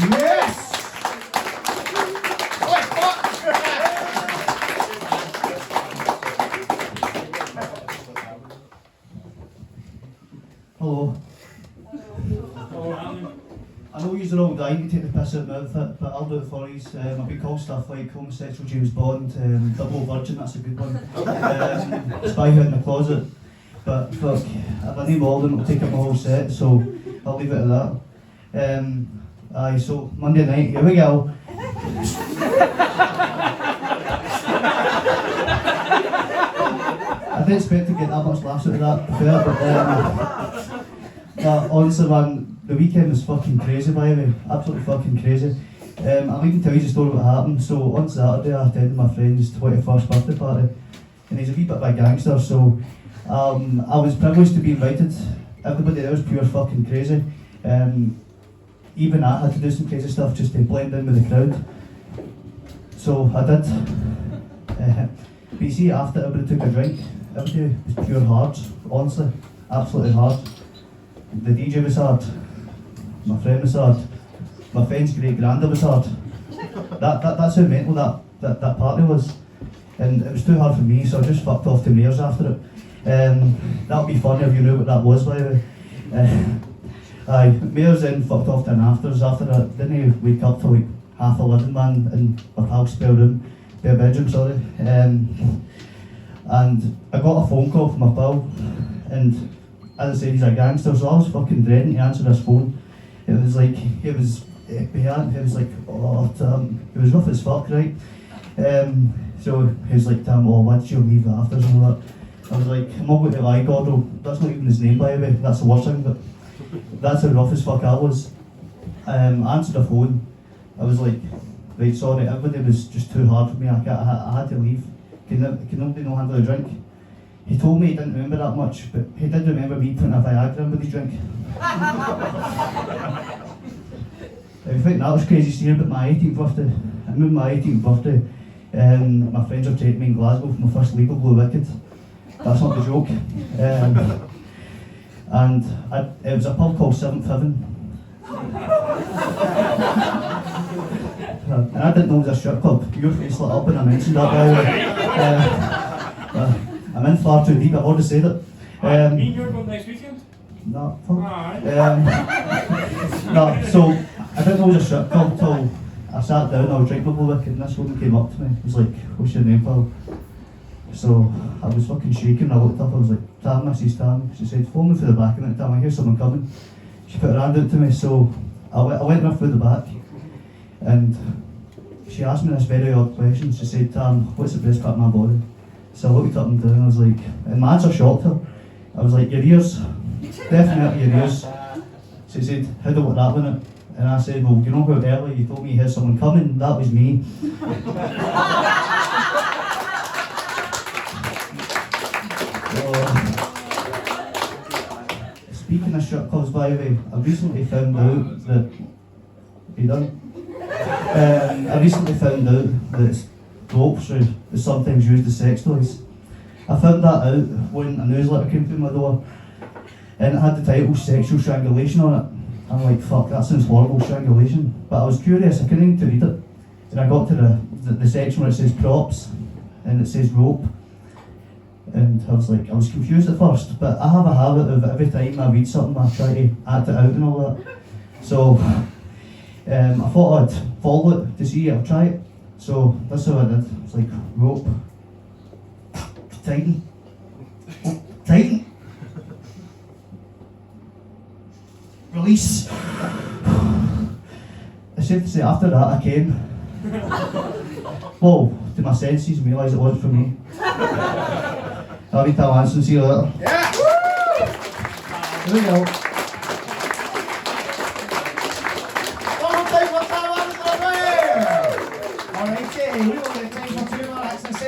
Yes! What fuck? Hello. I know you're all dying to take the piss out of my outfit, but I'll do it for you. I've been called stuff like homosexual James Bond, double virgin, that's a good one. Spy Who in the Closet. But fuck, if I need more than it'll take up my whole set, so I'll leave it at that. Aye, so Monday night, here we go. I didn't expect to get that much laughs out of that, fair, but honestly man, the weekend was fucking crazy by the way, absolutely fucking crazy. I'll even tell you the story what happened. So on Saturday I attended my friend's 21st birthday party, and he's a wee bit of a gangster, so I was privileged to be invited. Everybody there was pure fucking crazy. Even I had to do some crazy stuff just to blend in with the crowd. So I did. But you see, after everybody took a drink, everybody was pure hard, honestly, absolutely hard. The DJ was hard, my friend was hard, my friend's great granddad was hard. That's how mental that party was. And it was too hard for me, so I just fucked off to Mayor's after it. That would be funny if you knew what that was, by the way. Aye, Mayor's then fucked off to an afters after that. Didn't he wake up till like 11:30, man, in my pal's spare room, their bedroom, sorry. And I got a phone call from my pal, and as I said, he's a gangster, so I was fucking dreading to answer his phone. It was like, he was like, oh, Tam, it was rough as fuck, right? So he was like, Tam, oh, why did you leave the afters and all that? I was like, I'm not going to lie, Gordo, that's not even his name by the way, that's the worst thing, but that's how rough as fuck I was. I answered the phone, I was like, right, sorry, everybody was just too hard for me, I had to leave. Can nobody not handle a drink? He told me he didn't remember that much, but he did remember me putting a Viagra in with his drink. I think that was crazy seeing about my 18th birthday. I remember my 18th birthday, my friends were taking me in Glasgow for my first legal blue wicked. That's not the joke. And it was a pub called 7th Heaven. And I didn't know it was a strip club. Your face lit up when I mentioned that, by the way. I'm in far too deep, I've already said it. Me and you're going next weekend? No, no, so I didn't know it was a strip club till I sat down, I was drinking my blue wicked, and this woman came up to me. He was like, what's your name, pal? So I was fucking shaking, I looked up, I was like, Tam, Mrs. Tam. She said, phone me through the back, and Tam, I hear someone coming. She put her hand out to me, so I went with her through the back, and she asked me this very odd question. She said, Tam, what's the best part of my body? So I looked up and down, and I was like, and my answer shocked her. I was like, your ears, definitely your ears. She said, how do I that with it? And I said, well, you know how earlier you told me you heard someone coming? That was me. Speaking of strip clubs, by the way, I recently found out that. Are you done? I recently found out that ropes are sometimes used as sex toys. I found that out when a newsletter came through my door, and it had the title Sexual Strangulation on it. I'm like, fuck, that sounds horrible, strangulation. But I was curious, I couldn't even read it. And I got to the section where it says props, and it says rope. And I was confused at first, but I have a habit of every time I read something I try to act it out and all that. So I thought I'd follow it to see, I'll try it. So that's how I did. It's like rope, tighten, tighten, release. It's safe to say after that I came. Whoa, to my senses and realised it wasn't for me. I'll be Tam Anderson, see you later. Yeah! Here we go.